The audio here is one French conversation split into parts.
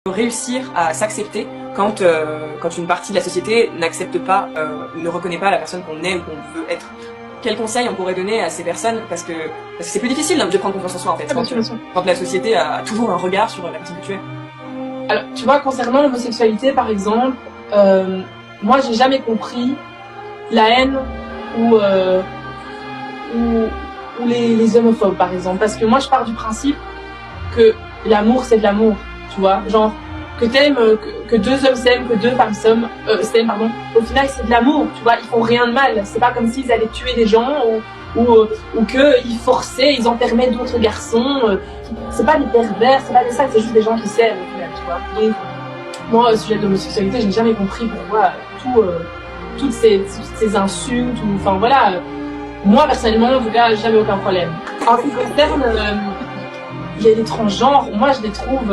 réussir à s'accepter quand une partie de la société n'accepte pas, ne reconnaît pas la personne qu'on est ou qu'on veut être. Quel conseil on pourrait donner à ces personnes, parce que c'est plus difficile de prendre confiance en soi en fait, quand la société a toujours un regard sur la personne que tu es. Alors, tu vois, concernant l'homosexualité par exemple, moi j'ai jamais compris la haine ou les homophobes par exemple, parce que moi je pars du principe que l'amour c'est de l'amour, tu vois, genre que t'aimes, que deux hommes s'aiment, que deux femmes s'aiment, au final c'est de l'amour, tu vois, ils font rien de mal, c'est pas comme s'ils allaient tuer des gens ou qu'ils forçaient, ils enfermaient d'autres garçons, c'est pas des pervers, c'est pas des ça, c'est juste des gens qui s'aiment au final, tu vois. Donc moi au sujet de l'homosexualité, j'ai jamais compris pourquoi toutes ces insultes, ou enfin voilà, moi personnellement en tout cas jamais aucun problème. En ce qui concerne les transgenres, moi je les trouve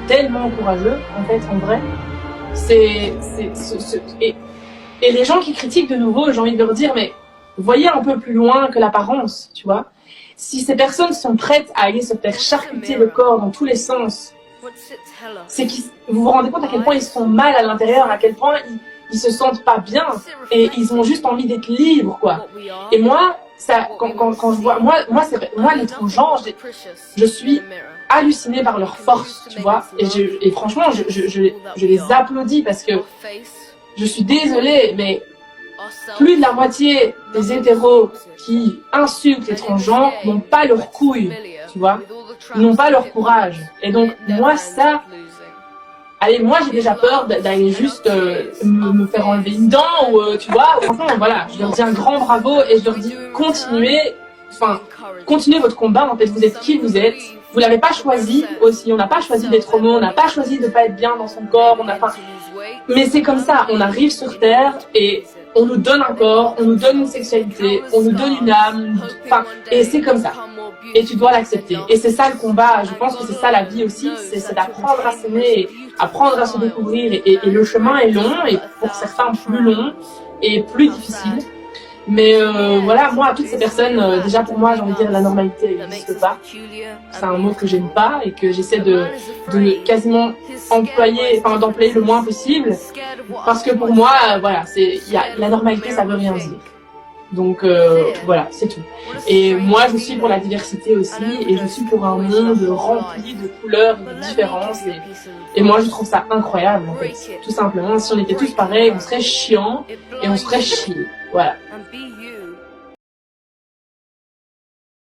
tellement courageux en fait, en vrai. Et les gens qui critiquent de nouveau, j'ai envie de leur dire, mais voyez un peu plus loin que l'apparence, tu vois. Si ces personnes sont prêtes à aller se faire charcuter le corps dans tous les sens, c'est qu'ils, vous vous rendez compte à quel point ils sont mal à l'intérieur, à quel point ils se sentent pas bien et ils ont juste envie d'être libres, quoi. Et moi, ça, quand je vois, moi les transgenres, je suis hallucinée par leur force, tu vois. Et franchement, je les applaudis parce que je suis désolée, mais plus de la moitié des hétéros qui insultent les transgenres n'ont pas leur couille, tu vois. Ils n'ont pas leur courage. Et donc, moi, ça... Allez, moi, j'ai déjà peur d'aller juste me faire enlever une dent ou, tu vois. Franchement, voilà, je leur dis un grand bravo et je leur dis continuez votre combat, en fait. Vous êtes qui vous êtes. Vous l'avez pas choisi aussi. On n'a pas choisi d'être homo, on n'a pas choisi de pas être bien dans son corps. Mais c'est comme ça, on arrive sur Terre et on nous donne un corps, on nous donne une sexualité, on nous donne une âme, et c'est comme ça. Et tu dois l'accepter. Et c'est ça le combat, je pense que c'est ça la vie aussi, c'est d'apprendre à s'aimer, apprendre à se découvrir, et le chemin est long, et pour certains plus long, et plus difficile. Mais voilà, moi, à toutes ces personnes, déjà pour moi, j'ai envie de dire, la normalité n'existe pas. C'est un mot que j'aime pas et que j'essaie de quasiment d'employer le moins possible. Parce que pour moi, voilà, la normalité, ça veut rien dire. Donc voilà, c'est tout. Et moi, je suis pour la diversité aussi, et je suis pour un monde rempli de couleurs et de différences. Et moi, je trouve ça incroyable, en fait. Tout simplement, si on était tous pareils, on serait chiants et on serait chiés. Voilà.